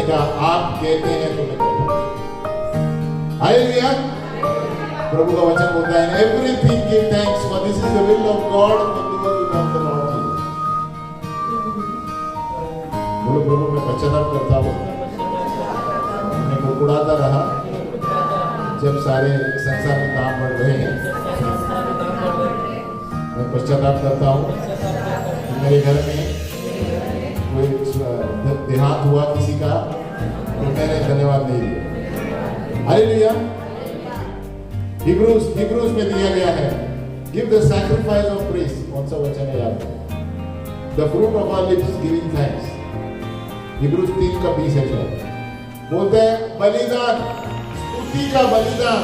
कहा आप कहते हैं तो मैं करता हूं। हालेलुया। प्रभु का वचन बोलता है everything give thanks for this is the will of God for those who love the Lord Jesus. बोलो प्रभु मैं पश्चाताप करता हूँ, मैं कुड़कुड़ाता रहा जब सारे संसार में काम बढ़ रहे हैं। मैं पश्चाताप करता हूँ कि मेरे घर में कोई देहांत हुआ किसी का तो मैंने धन्यवाद नहीं दिया। हालेलुया। हिब्रूज में दिया गया है give the sacrifice of praise. कौन सा वचन है याद? The fruit of our lips giving thanks. Hebrews 3:20 है शायद। बोलते हैं बलिदान, स्तुति का बलिदान।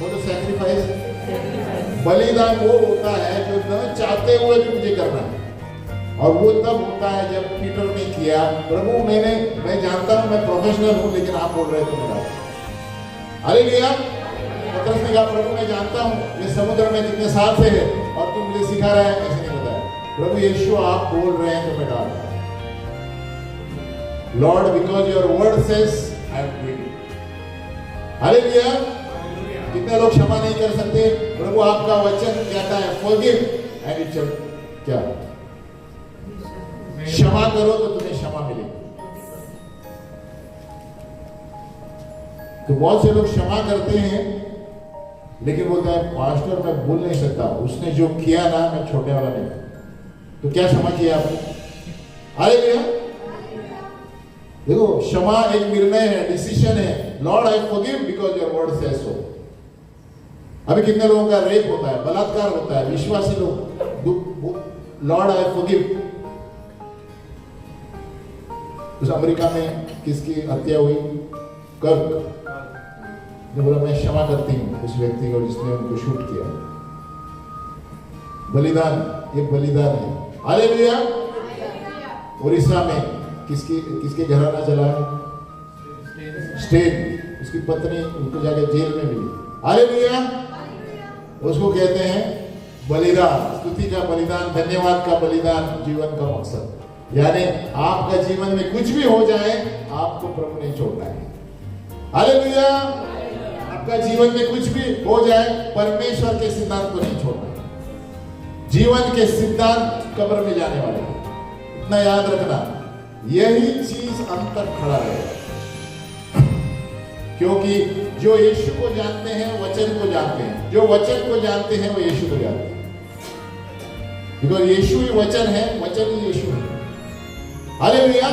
बोलो सैक्रिफाइस। बलिदान वो होता है जो न चाहते हुए भी मुझे करना है, और वो तब होता है जब पीटर ने किया प्रभु मैं जानता हूं मैं प्रोफेशनल हूं लेकिन आप बोल रहे थे मेरा। हालेलुया। पतरस ने कहा प्रभु मैं जानता हूं ये समुद्र में कितने साल से है और तुम मुझे सिखा रहे हैं, ऐसे नहीं बताया। प्रभु यीशु आप बोल रहे हैं तो मैं डाल रहा हूं। Lord because your word says I am doing. Hallelujah. कितने लोग क्षमा नहीं कर सकते? प्रभु आपका वचन कहता है फॉरगिव एंड इट शैल क्या क्षमा करो तो तुम्हें क्षमा मिलेगी। तो बहुत से लोग क्षमा करते हैं लेकिन बोलता है पास्टर मैं भूल नहीं सकता, उसने जो किया ना मैं छोड़ने वाला नहीं। तो क्या क्षमा किया आपने? हालेलुया। देखो क्षमा एक निर्णय है, डिसीजन है। Lord I forgive because your word says so. अभी कितने लोगों का रेप होता है, बलात्कार होता है, विश्वासी लोग लॉर्ड आई फॉरगिव। उस अमेरिका में किसकी हत्या हुई? कर्क ने बोला मैं क्षमा करती हूँ उस व्यक्ति को जिसने उनको शूट किया। बलिदान, ये बलिदान है। हालेलुया। उड़ीसा में किसके घराना चला? स्टेन। उसकी पत्नी उनको जाके जेल में मिली। हालेलुया। उसको कहते हैं बलिदान, स्तुति का बलिदान, धन्यवाद का बलिदान, जीवन का मकसद। यानी आपका जीवन में कुछ भी हो जाए आपको प्रभु नहीं छोड़ना है। हालेलुया। आपका जीवन में कुछ भी हो जाए परमेश्वर के सिद्धांत को नहीं छोड़ना है। जीवन के सिद्धांत कब्र में जाने वाले हैं, इतना याद रखना। यही चीज अंत तक खड़ा रहेगा, क्योंकि जो यीशु को जानते हैं वचन को जानते हैं, जो वचन को जानते हैं वो यीशु को जानते हैं। बिकॉज यीशु ही वचन है, वचन ही यीशु है। Hallelujah.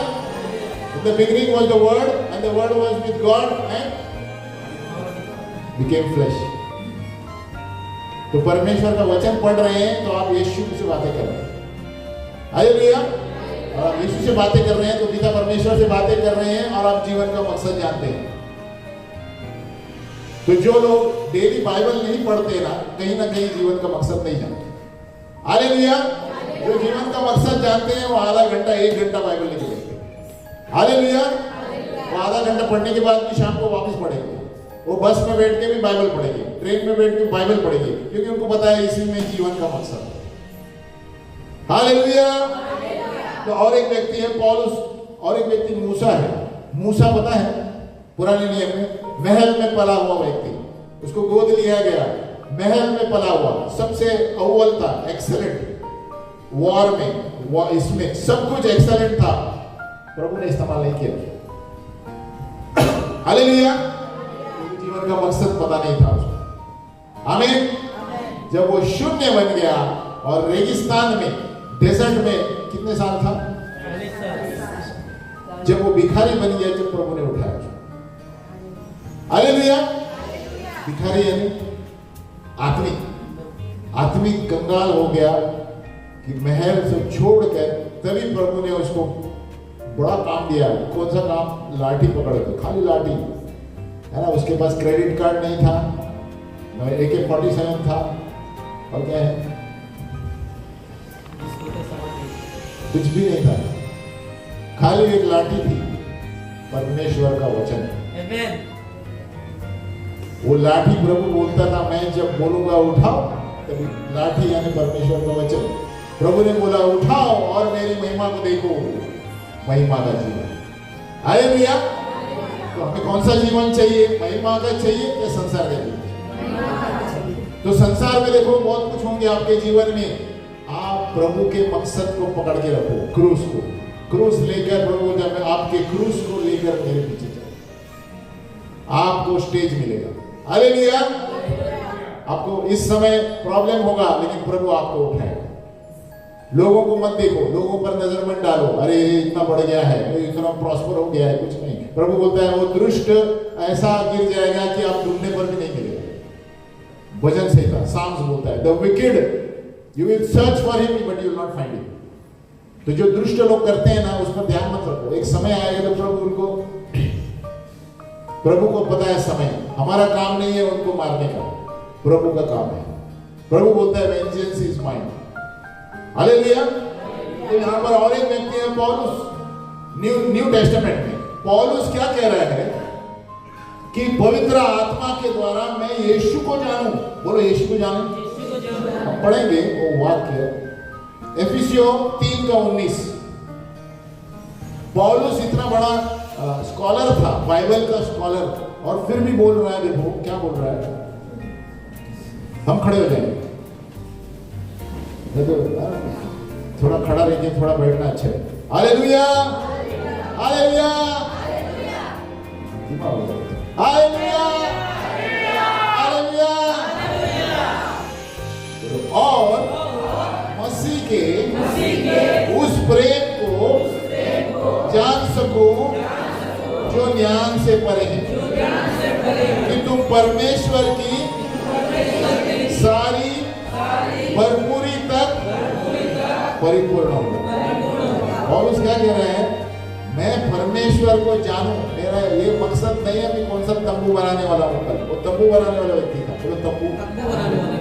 In the beginning was the word and the word was with God and became flesh. तो परमेश्वर का वचन पढ़ रहे हैं तो आप यीशु से बातें कर रहे हैं। हालेलुया। और आप यीशु से बातें कर रहे हैं तो पिता परमेश्वर से बातें कर रहे हैं और आप जीवन का मकसद जानते हैं। तो जो लोग डेली बाइबल नहीं पढ़ते ना कहीं जीवन का मकसद नहीं जानते। हालेलुया। जो जीवन का मकसद जानते हैं वो आधा घंटा 1 घंटा बाइबल लिख लेंगे। हालेलुया। वो आधा घंटा पढ़ने के बाद भी शाम को वापस पढ़ेंगे। वो बस में बैठ के भी बाइबल पढ़ेंगे, ट्रेन में बैठ के बाइबल पढ़ेंगे, क्योंकि उनको पता है इसी में जीवन का मकसद है। हालेलुया। तो और एक व्यक्ति है पौलुस, और एक व्यक्ति मूसा है। मूसा पता है पुराने नियम में महल में पला हुआ व्यक्ति, उसको गोद लिया गया, महल में पला हुआ, सबसे अव्वल था, एक्सेलेंट। वॉर में इसमें सब कुछ एक्सेलेंट था, प्रभु ने इस्तेमाल नहीं किया। हालेलुया। जीवन का मकसद पता नहीं था उसको। आमीन। जब वो शून्य बन गया और रेगिस्तान में, डेजर्ट में कितने साल था? जब वो भिखारी बन गया, जब प्रभु ने उठाया उसको। हालेलुया। भिखारी यानी आत्मिक कंगाल हो गया कि महल से छोड़कर, तभी प्रभु ने उसको बड़ा काम दिया। कौन सा काम? लाठी पकड़ के, खाली लाठी है ना। उसके पास क्रेडिट कार्ड नहीं था, AK-47 था, और क्या है, कुछ भी नहीं था, खाली एक लाठी थी, परमेश्वर का वचन। वो लाठी प्रभु बोलता था, मैं जब बोलूंगा उठाओ, तभी लाठी यानी परमेश्वर का वचन। प्रभु ने बोला उठाओ और मेरी महिमा को देखो, महिमा का जीवन। हालेलुया। तो हमें कौन सा जीवन चाहिए? महिमा का चाहिए या संसार का चाहिए? तो संसार में देखो बहुत कुछ होंगे आपके जीवन में। आप प्रभु के मकसद को पकड़ के रखो, क्रूस लेकर प्रभु जब आपके क्रूस को लेकर मेरे पीछे चलो, आपको स्टेज मिलेगा। हालेलुया। आपको इस समय प्रॉब्लम होगा लेकिन प्रभु आपको उठाएगा। लोगों को मत देखो, लोगों पर नजर मत डालो, अरे इतना बढ़ गया है, इतना प्रॉस्पर हो गया है, कुछ नहीं। प्रभु बोलता है वो दुष्ट ऐसा गिर जाएगा कि आप ढूंढने पर भी नहीं मिलेगा। भजन संहिता साम्स बोलता है the wicked you will search for him but you will not find him. तो जो दुष्ट लोग करते हैं ना, उस पर ध्यान मत रखो। एक समय आएगा तो प्रभु को पता है समय, हमारा काम नहीं है उनको मारने का, प्रभु का काम है। प्रभु बोलता है वेंजेंस इज माइन। हालेलुया। तो यहाँ पर और एक व्यक्ति है पौलुस, न्यू टेस्टामेंट में पौलुस क्या कह रहा है कि पवित्र आत्मा के द्वारा मैं यीशु को जानूं। बोलो यीशु को जानूं। हम पढ़ेंगे वो वाक्य एफिसियों 3:19। पौलुस इतना बड़ा स्कॉलर था, बाइबल का स्कॉलर, और फिर भी बोल रहा है, देखो क्या बोल रहा है। हम खड़े हो जाएंगे, थोड़ा खड़ा रहिए, थोड़ा बैठना अच्छा है। Hallelujah, hallelujah, hallelujah, hallelujah. और मसीह के उस प्रेम को जान सकूं जो ज्ञान से परे है, कि तुम परमेश्वर की सारी भरपूरी तक परिपूर्ण हो। पौलुस क्या कह रहे हैं? मैं परमेश्वर को जानूं। मेरा ये मकसद नहीं है कि कौन सा तंबू बनाने वाला हूं। वो तंबू बनाने वाला व्यक्ति था, वो तंबू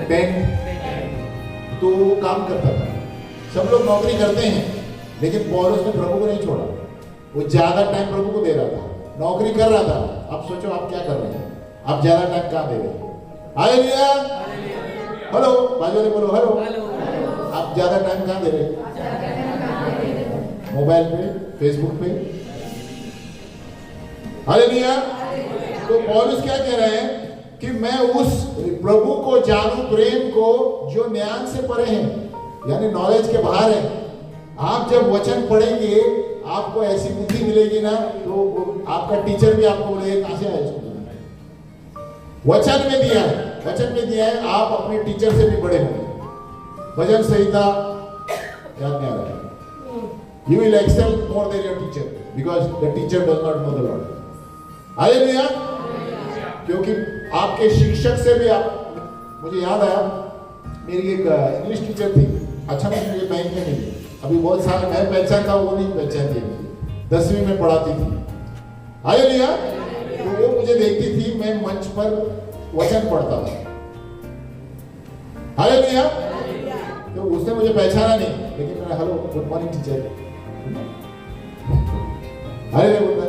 टेंट, तो वो काम करता था। सब लोग नौकरी करते हैं, लेकिन पौलुस ने प्रभु को नहीं छोड़ा। वो ज्यादा टाइम प्रभु को दे रहा था, नौकरी कर रहा था। अब सोचो आप क्या कर रहे हैं, आप ज्यादा टाइम कहाँ दे रहे हैं? हालेलुया। हेलो, बाजू वाले बोलो हेलो। आप ज्यादा टाइम कहाँ दे रहे हैं? मोबाइल पे, फेसबुक पे। हालेलुया। तो पौलुस क्या कह रहे हैं कि मैं उस प्रभु को जानूं, प्रेम को जो ज्ञान से परे है, यानी नॉलेज के बाहर है। आप जब वचन पढ़ेंगे आपको ऐसी बुद्धि मिलेगी ना, तो आपका टीचर भी आपको बोलेगा कहां से आया इसको। वचन में दिया है, वचन में दिया है, आप अपने टीचर से भी बड़े होंगे। भजन संहिता याद नहीं आ रहा है। You will excel more than your teacher because the teacher does not know the Lord. Hallelujah. क्योंकि आपके शिक्षक से भी आप, मुझे याद आया मेरी एक इंग्लिश टीचर थी, अच्छा मुझे बैंक में मिली। अभी बहुत साल मैं पहचान था, वो नहीं पहचानती मुझे। 10वीं में पढ़ाती थी। हालेलुया। तो वो मुझे देखती थी, मैं मंच पर वचन पढ़ता था। हालेलुया। तो उसने मुझे पहचाना नहीं, लेकिन मैंने हेलो गुड मॉर्निंग टीचर, अरे बोलता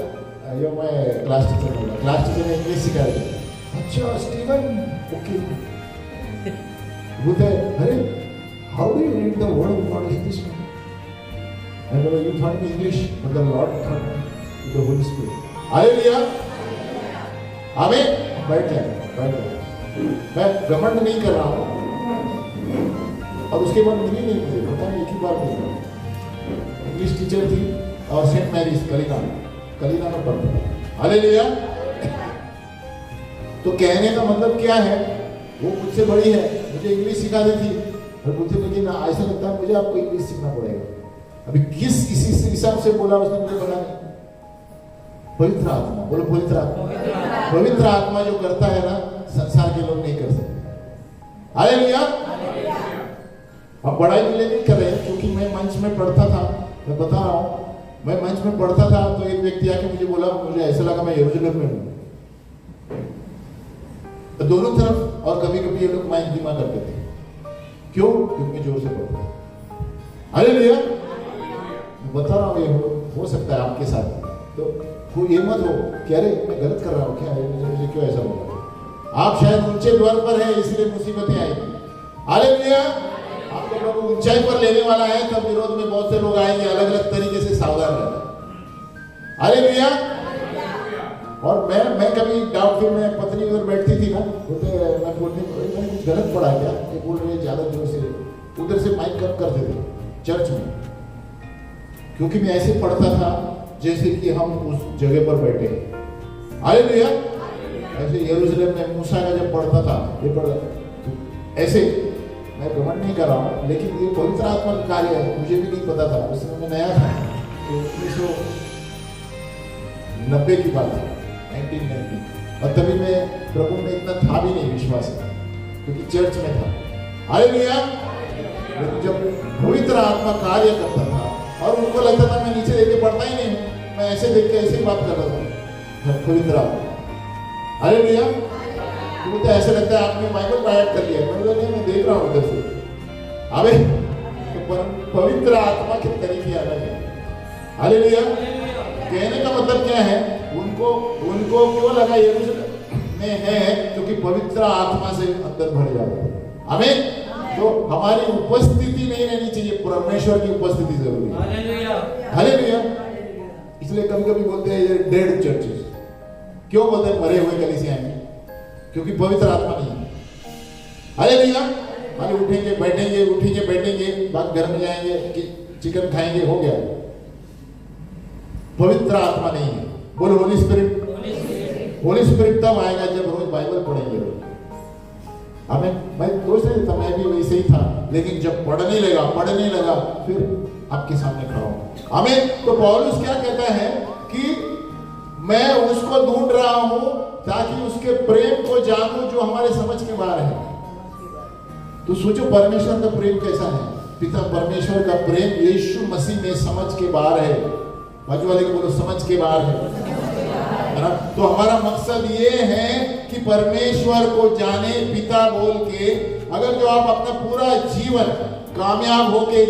यो मैं क्लास टीचर बोला। क्लास टीचर ने इंग्लिश सिखा रही है। अच्छा स्टीवन, ओके। बोलते अरे how do you read the word of God in this way? I बोला you taught me English but the Lord taught me the Holy Spirit. Hallelujah. आमीन। बैठ जाए, बैठ जाए। मैं घमंड नहीं कर रहा हूँ, और उसके बाद मिली नहीं मुझे, पता नहीं एक ही बार मिला। इंग्लिश टीचर थी और सेंट मैरीज कलीना में पढ़ता था। हालेलुया। तो कहने का मतलब क्या है, वो मुझसे बड़ी है, मुझे इंग्लिश सिखाती थी, और मुझे लेकिन ऐसा लगता है मुझे आपको इंग्लिश सीखना पड़ेगा। अभी किस इसी हिसाब से बोला उसने, मुझे पता नहीं। पवित्र आत्मा, बोलो पवित्र आत्मा। पवित्र आत्मा जो करता है ना, संसार के लोग नहीं कर सकते। हालेलुया। अब बड़ाई के लिए नहीं कर रहे, क्योंकि मैं मंच में पढ़ता था, मैं बता रहा हूँ, मैं मंच में पढ़ता था तो एक व्यक्ति आके मुझे बोला, मुझे ऐसा लगा मैं यरूशलेम में हूँ। तो दोनों तरफ, और कभी कभी ये लोग माइक धीमा करते थे। क्यों? क्योंकि जोर से पढ़ते थे। हालेलुया। बता रहा हूँ, ये हो सकता है आपके साथ। तो कोई ये मत हो कि अरे मैं गलत कर रहा हूँ क्या, मुझे क्यों ऐसा होगा। आप शायद ऊंचे द्वार पर है, इसलिए मुसीबतें आएगी। हालेलुया। आपको प्रभु ऊंचाई पर लेने वाला है, तब विरोध में बहुत से लोग आएंगे, अलग अलग तरीके से सावधान रहना। हालेलुया। और मैं कभी डाउट, फिर मैं पत्नी उधर बैठती थी ना, बोलते मैं बोलती मैंने कुछ गलत पढ़ा क्या, ये बोल रहे ज़्यादा जोर से, उधर से माइक कम कर देते चर्च में, क्योंकि मैं ऐसे पढ़ता था जैसे कि हम उस जगह पर बैठे। हालेलुया। ऐसे यरूशलेम में मूसा का जब पढ़ता था, ये पढ़ता ऐसे, मैं घमंड नहीं कर रहा हूँ, लेकिन ये पवित्र आत्मा का कार्य है, मुझे भी नहीं पता था, उस समय मैं नया था, 1990 की बात है, 1990, और तभी मैं प्रभु में इतना था भी नहीं विश्वास, क्योंकि चर्च में था। हालेलुया। लेकिन जब पवित्र आत्मा कार्य करता था और उनको लगता था मैं नीचे देख के पढ़ता ही नहीं हूँ, मैं ऐसे देख के ऐसे ही बात कर रहा था, पवित्र आत्मा। हालेलुया। मुझे ऐसे लगता है आपने बाइबल बाइट कर लिया, मैं देख रहा हूँ उधर से। अबे तो पवित्र आत्मा के तरीके अलग है। हालेलुया। कहने का मतलब क्या है, उनको क्यों लगा यरूशलेम में है, क्योंकि पवित्र आत्मा से अंदर भर जाता है। आमीन। तो हमारी उपस्थिति नहीं रहनी चाहिए, परमेश्वर की उपस्थिति जरूरी है। हालेलुया। इसलिए कभी कभी बोलते हैं ये डेड चर्चेस, क्यों बोलते हैं मरे हुए कलीसियां हैं, क्योंकि पवित्र आत्मा नहीं है। हालेलुया। खाली उठेंगे बैठेंगे, बाद घर में जाएंगे कि चिकन खाएंगे, हो गया, पवित्र आत्मा नहीं है। बोलो होली स्पिरिट। होली स्पिरिट तब आएगा जब रोज बाइबल पढ़ेंगे। हमें मैं दोस्त नहीं था, मैं भी वैसे ही था, लेकिन जब पढ़ने लगा फिर आपके सामने खड़ा हूं। हमें तो पौलुस क्या कहता है कि मैं उसको ढूंढ रहा हूं ताकि उसके प्रेम को जानूं जो हमारे समझ के बाहर है। तो सोचो परमेश्वर का प्रेम कैसा है। पिता परमेश्वर का प्रेम यीशु मसीह में समझ के बाहर है। बाजू वाले को बोलो समझ के बाहर है ना। तो हमारा मकसद ये है कि परमेश्वर को जाने पिता बोल के। अगर जो आप अपना पूरा जीवन कामयाब होके,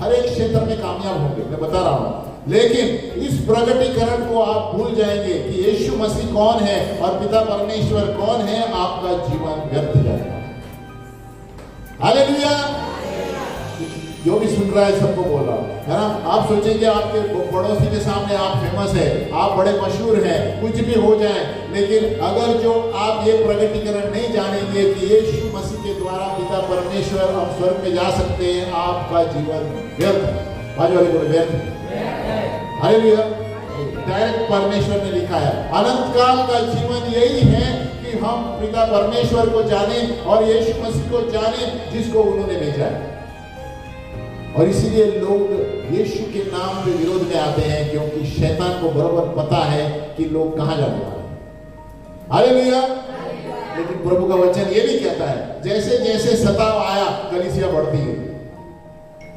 हर एक क्षेत्र में कामयाब होंगे, मैं बता रहा हूं, लेकिन इस प्रगटीकरण को आप भूल जाएंगे कि यीशु मसीह कौन है और पिता परमेश्वर कौन है, आपका जीवन व्यर्थ जाएगा। हालेलुया। जो भी सुन रहा है सबको बोल रहा हूं, है ना। आप सोचेंगे आपके पड़ोसी के सामने आप फेमस है, आप बड़े मशहूर हैं, कुछ भी हो जाए, लेकिन अगर जो आप ये प्रगटीकरण नहीं जानेंगे कि यीशु मसीह के द्वारा पिता परमेश्वर हम स्वर्ग में जा सकते हैं, आपका जीवन व्यर्थ है। बाजू वाले बोले व्यर्थ। हालेलुया। डायरेक्ट परमेश्वर ने लिखा है, अनंत काल का जीवन यही है कि हम पिता परमेश्वर को जाने और यीशु मसीह को जाने जिसको उन्होंने भेजा है। और इसीलिए लोग यीशु के नाम पे विरोध में आते हैं, क्योंकि शैतान को बराबर पता है कि लोग कहां जाने वाले हैं। हालेलुया। लेकिन प्रभु का वचन ये भी कहता है, जैसे जैसे सताव आया कलीसिया बढ़ती है।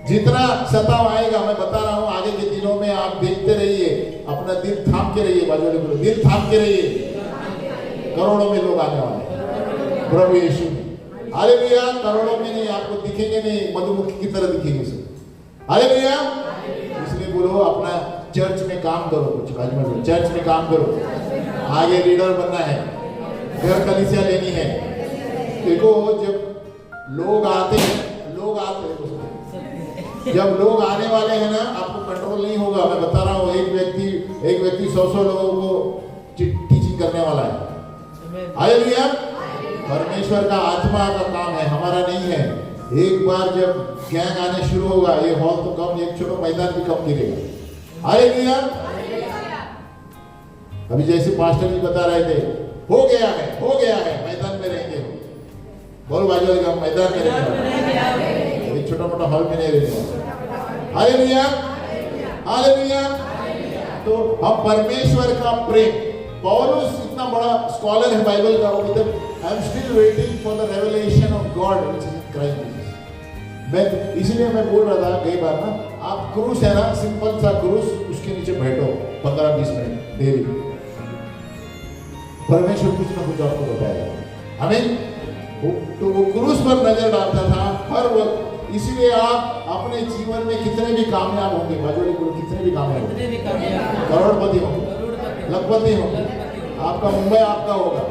जितना सताव आएगा, मैं बता रहा हूं, आगे के दिनों में आप देखते रहिए, अपना दिल थाम के रहिए। बाजू वाले बोलो दिल थाम के रहिए। करोड़ों में लोग आने वाले हैं प्रभु यीशु में। हालेलुया। करोड़ों में नहीं, आपको दिखेंगे नहीं, मधुमक्खी की तरह दिखेंगे सब। हालेलुया। इसलिए बोलो अपना चर्च में काम करो, कुछ चर्च में काम करो, आगे लीडर बनना है, घर कलीसिया लेनी है। देखो जब लोग आते हैं, जब लोग आने वाले हैं ना, आपको कंट्रोल नहीं होगा। मैं बता रहा हूँ, एक व्यक्ति 100 लोगों को टीचिंग करने वाला है। हालेलुया। परमेश्वर का आत्मा का काम है, हमारा नहीं है। एक बार जब गैंग आने शुरू होगा, ये हॉल तो कम, एक छोटा मैदान भी कम गिरेगा। हालेलुया। अभी जैसे पास्टर जी बता रहे थे, हो गया है, मैदान में रहेंगे। बोल बाजू वाले का मैदान में रहेंगे, छोटा मोटा हॉल में नहीं रहेंगे। हालेलुया। हालेलुया। तो हम परमेश्वर का प्रेम, पौलुस इतना बड़ा स्कॉलर है बाइबल का, वो कहते I am still waiting for the revelation of God which is in Christ Jesus. मैं इसलिए मैं बोल रहा था कई बार ना, आप क्रूस है ना, सिंपल सा क्रूस, उसके नीचे बैठो 15-20 मिनट डेली, परमेश्वर कुछ ना कुछ आपको बताएगा। आमीन। तो वो क्रूस पर नजर डालता था हर वक्त। इसीलिए आप अपने जीवन में कितने भी कामयाब होंगे, बाजू कितने भी कामयाब होंगे, करोड़पति होंगे, लखपति होंगे, आपका मुंबई आपका होगा,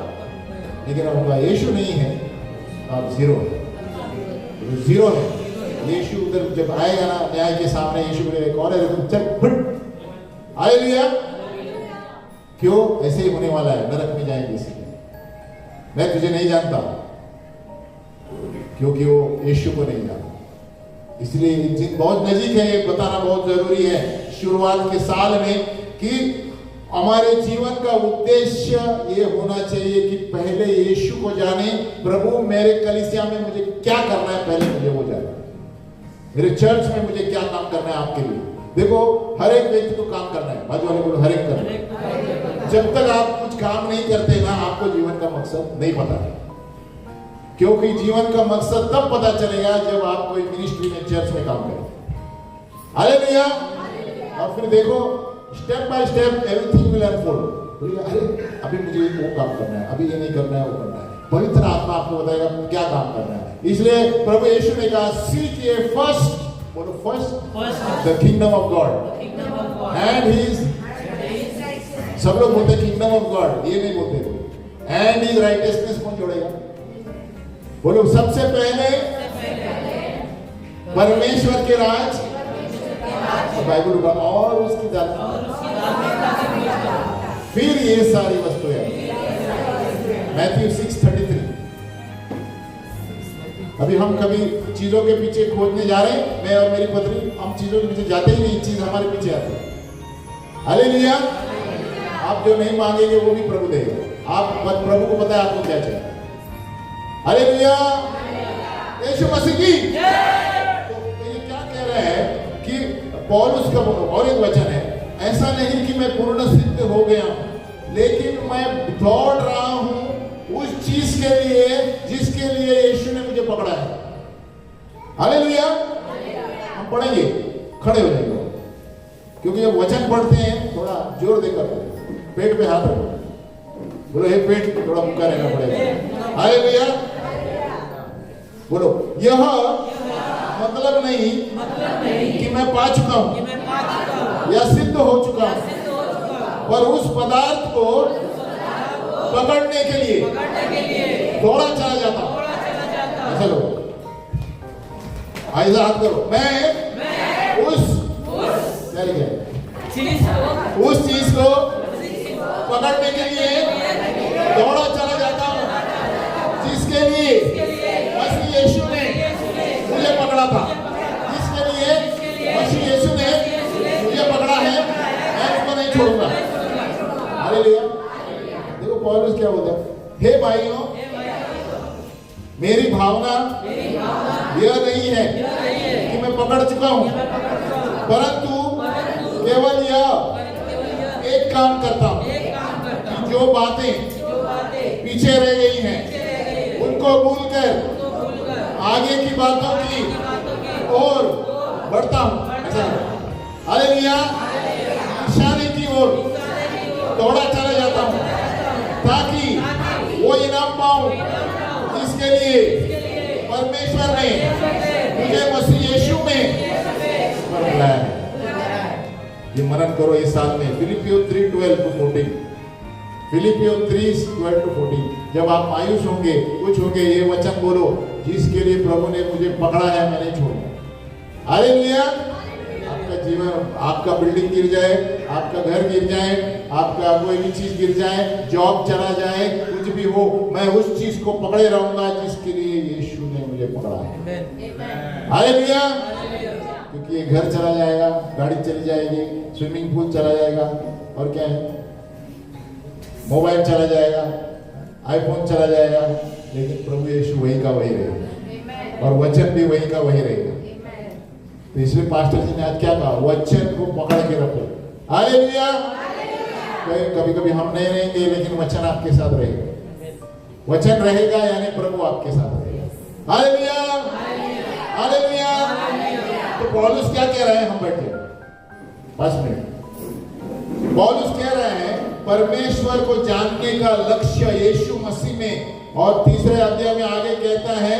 लेकिन आपका यीशु नहीं है, आप जीरो है। यीशु उधर जब आएगा ना न्याय के सामने, यीशु बोलेगा कौन है तुम, चल फट। हालेलुया। क्यों? ऐसे ही होने वाला है, नरक में जाएंगे इसलिए। मैं तुझे नहीं जानता, क्योंकि वो यीशु को नहीं जानता। इसलिए बहुत नजीक है, ये बताना बहुत जरूरी है शुरुआत के साल में कि हमारे जीवन का उद्देश्य ये होना चाहिए कि पहले यीशु को जाने। प्रभु मेरे कलीसिया में मुझे क्या करना है, पहले मुझे वो जाने। मेरे चर्च में मुझे क्या काम करना है आपके लिए। देखो, हर एक व्यक्ति को काम करना है, बाजू वाले बोलो हर एक करना है। जब तक आप कुछ काम नहीं करते ना, आपको जीवन का मकसद नहीं पता है। क्योंकि जीवन का मकसद तब पता चलेगा जब आप कोई मिनिस्ट्री में, चर्च में काम करें। हालेलुया। और फिर देखो, step by step everything will unfold. अरे अभी मुझे वो काम करना है, अभी ये नहीं करना है, वो करना है। पवित्र आत्मा आपको बताएगा क्या काम करना है। इसलिए प्रभु यीशु ने कहा, सीक ये फर्स्ट, बोलो first the kingdom of God and his, सब लोग बोलते किंगडम ऑफ गॉड, ये नहीं बोलते कोई, एंड हिज राइटियसनेस। कौन जोड़ेगा? बोलो सबसे पहले परमेश्वर के राज, बाइबल का, और उसकी दाता, फिर ये सारी वस्तुएं। मैथ्यू 6:33। अभी हम कभी चीजों के पीछे खोजने जा रहे हैं, मैं और मेरी पत्नी, हम चीजों के पीछे जाते ही नहीं, चीज हमारे पीछे आती है। हालेलुया। आप जो नहीं मांगेंगे वो भी प्रभु देगा। आप प्रभु को पता है आपको क्या चाहिए। हालेलुया। यीशु मसीह की। तो ये क्या कह रहे हैं कि पौलुस का और एक वचन है, ऐसा नहीं कि मैं पूर्ण सिद्ध हो गया हूं, लेकिन मैं दौड़ रहा हूं उस चीज के लिए जिसके लिए यीशु ने मुझे पकड़ा है। हालेलुया। हम पढ़ेंगे, खड़े हो जाएंगे, क्योंकि जब वचन पढ़ते हैं थोड़ा जोर देकर पेट पे हाथ रखो, बोलो हे पेट, थोड़ा मुक्का रहना पड़ेगा। हालेलुया। बोलो, यह मतलब नहीं कि मैं पा चुका हूं या सिद्ध हो चुका हूं, पर उस पदार्थ को पकड़ने के लिए दौड़ा चला जाता हूं। ऐसा लो, ऐसा हाथ करो, मैं उस चीज को पकड़ने के लिए दौड़ा चला जाता हूं, जिसके लिए मसीह यीशु ने मुझे पकड़ा था, जिसके लिए मसीह यीशु ने मुझे पकड़ा है, मैं उसको नहीं छोड़ूंगा। हालेलुया। देखो पौलुस क्या बोलता है, हे भाइयों, मेरी भावना यह नहीं है कि मैं पकड़ चुका हूं, परंतु केवल यह एक काम करता हूं कि जो बातें पीछे रह गई हैं उनको भूलकर आगे की बातों की ओर बढ़ता हूं। हालेलुया। निशाने की ओर दौड़ा चला जाता हूं, ताकि वो इनाम पाऊं जिसके लिए परमेश्वर ने मुझे मसीह यीशु में बुलाया है। ये मनन करो इस साल में। फिलिपियों 3:12-14, फिलिपियों 3:12-14। जब आप मायूस होंगे, कुछ होंगे, ये वचन बोलो, जिसके लिए प्रभु ने मुझे पकड़ा है, मैं नहीं छोड़ूंगा। हालेलुया। आपका जीवन, आपका बिल्डिंग गिर जाए, आपका घर गिर जाए, आपका कोई भी चीज गिर जाए, जॉब चला जाए, कुछ भी हो, मैं उस चीज को पकड़े रहूंगा जिसके लिए यीशु ने मुझे पकड़ा है। हालेलुया। क्योंकि ये घर चला जाएगा, गाड़ी चली जाएगी, स्विमिंग पूल चला जाएगा, और क्या है, मोबाइल चला जाएगा, आईफोन चला जाएगा, लेकिन प्रभु यीशु वही का वही रहेगा, और वचन भी वही का वही रहेगा। तो इसलिए पास्टर जी ने आज क्या कहा, वचन को पकड़ के रखो। हालेलुया। कभी कभी हम नहीं रहेंगे, लेकिन वचन आपके साथ रहेगा। वचन रहेगा यानी प्रभु आपके साथ रहेगा। हालेलुया। हालेलुया। तो पौलुस क्या कह रहे हैं, हम बैठे 5 मिनट। पौलुस कह रहे हैं परमेश्वर को जानने का लक्ष्य यीशु मसीह में, और तीसरे अध्याय में आगे कहता है,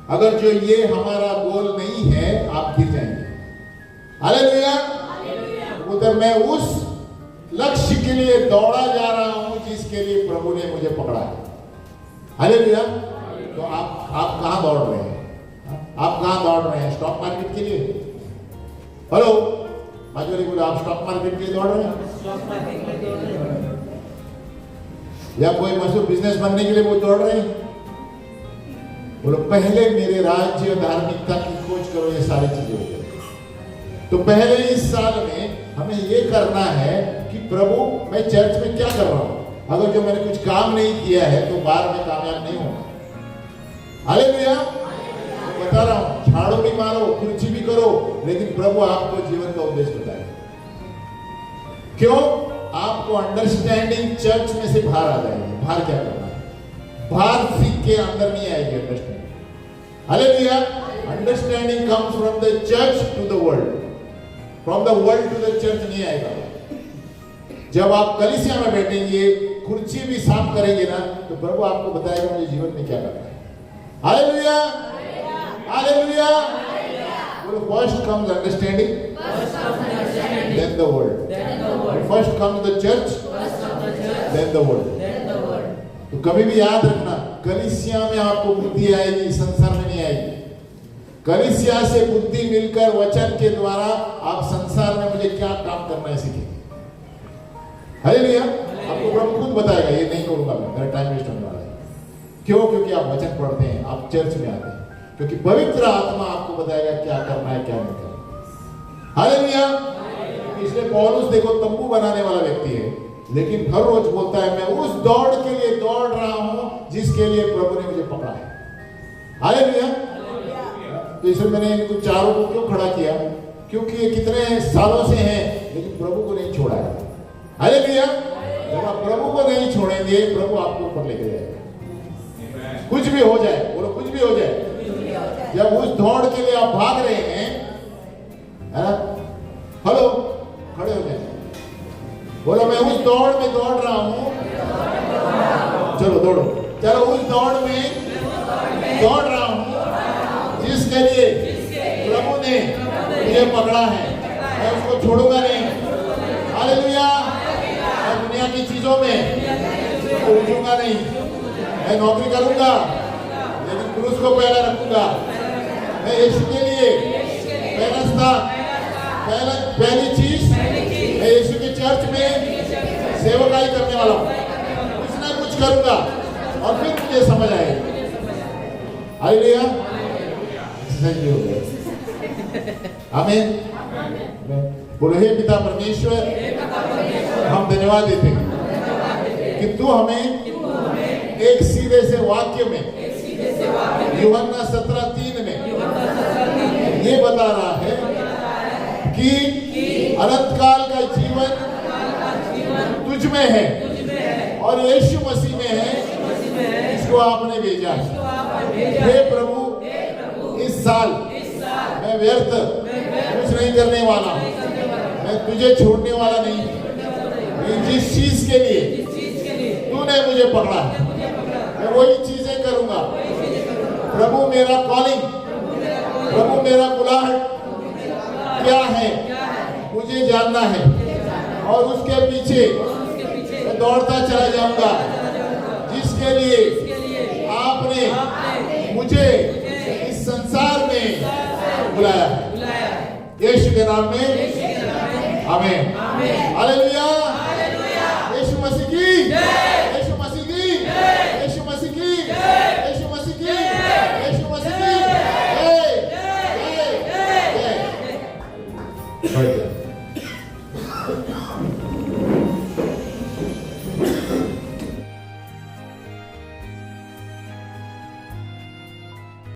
अगर जो ये हमारा गोल नहीं है, आप गिर जाएंगे। हालेलुया। उधर मैं उस लक्ष्य के लिए दौड़ा जा रहा हूं जिसके लिए प्रभु ने मुझे पकड़ा है। हालेलुया। तो आप कहां दौड़ रहे हैं? आप कहां दौड़ रहे हैं? स्टॉक मार्केट के लिए? हेलो, बाजू वाले बोलो, आप स्टॉक मार्केट के लिए दौड़ रहे हैं? या कोई मशहूर बिजनेस बनने के लिए वो दौड़ रहे हैं? बोलो पहले मेरे राज्य और धार्मिकता की खोज करो, ये सारी चीजें हो जाएगी। तो पहले इस साल में हमें ये करना है कि प्रभु मैं चर्च में क्या कर रहा हूं। अगर जो मैंने कुछ काम नहीं किया है तो बाहर में कामयाब नहीं होगा। हालेलुया। बता रहा हूं, झाड़ू भी मारो, कुर्सी भी करो, लेकिन प्रभु आपको जीवन का उद्देश्य बताएगा। क्यों? आपको अंडरस्टैंडिंग चर्च में से बाहर आ जाएगी। बाहर क्या करना है? बाहर सीख के अंदर नहीं आएगी understanding. Hallelujah. Understanding comes from the church to the world, from the world to the church नहीं आएगा। जब आप कलीसिया में बैठेंगे, कुर्सी भी साफ करेंगे ना, तो प्रभु आपको बताएगा मुझे जीवन में क्या करना है। Hallelujah, hallelujah. बोलो first comes understanding, then the world. First comes the church, then the world. तो कभी भी याद रखना, कलीसिया में आपको बुद्धि आएगी, संसार में नहीं आएगी। कलीसिया से बुद्धि मिलकर वचन के द्वारा आप संसार में मुझे क्या काम करना है सीखेंगे। हालेलुया। आपको प्रभु खुद बताएगा, ये नहीं करूंगा मैं, मेरा टाइम वेस्ट होने वाला है। क्यों? क्योंकि आप वचन पढ़ते हैं, आप चर्च में आते हैं, क्योंकि पवित्र आत्मा आपको बताएगा क्या करना है क्या नहीं करना। हालेलुया। इसलिए पौलुस देखो तंबू बनाने वाला व्यक्ति है, लेकिन हर रोज बोलता है मैं उस दौड़ के लिए दौड़ रहा हूं जिसके लिए प्रभु ने मुझे पकड़ा है। हालेलुया। तो इसलिए मैंने इनको चारों को क्यों खड़ा किया? क्योंकि ये कितने सालों से हैं, लेकिन प्रभु को नहीं छोड़ा है। हालेलुया। जब आप प्रभु को नहीं छोड़ेंगे, प्रभु आपको ऊपर लेके जाएगा। कुछ भी हो जाए, बोलो कुछ भी हो जाए। जब उस दौड़ के लिए आप भाग रहे हैं, हेलो, खड़े हो जाए, बोलो मैं उस दौड़ में दौड़ रहा हूं। चलो दौड़ो, चलो उस दौड़ में दौड़ रहा हूं जिसके लिए प्रभु ने मुझे पकड़ा है, मैं उसको छोड़ूंगा नहीं। हालेलुया। मैं दुनिया की चीजों में उलझूंगा नहीं। मैं नौकरी करूंगा, लेकिन क्रूस को पहले रखूंगा। मैं यीशु के लिए पहली चीज मैं यीशु के चर्च में सेवकाई करने वाला हूं। कुछ ना कुछ करूंगा और फिर मुझे समझ आएगा। हालेलुया। आमीन। बोलो हे पिता परमेश्वर, हम धन्यवाद देते हैं कि तू हमें एक सीधे से वाक्य में यूहन्ना 17:3 में ये बता रहा है कि अनंत काल का जीवन तुझ में है और यीशु मसीह में है, इसको आपने भेजा है। हे प्रभु, इस साल मैं व्यर्थ कुछ नहीं करने वाला हूं। मैं तुझे छोड़ने वाला नहीं। जिस चीज के लिए तूने मुझे पकड़ा है, मैं वही चीजें करूंगा। प्रभु मेरा कॉलिंग, प्रभु मेरा बुलाहट क्या है मुझे जानना है, और उसके पीछे मैं दौड़ता चला जाऊंगा जिसके लिए आपने मुझे इस संसार में बुलाया है। यीशु के नाम में आमीन। हालेलुया। यीशु मसीह की, यीशु मसीह की, यीशु मसीह की, यीशु मसीह की, यीशु मसीह की। जय जय जय।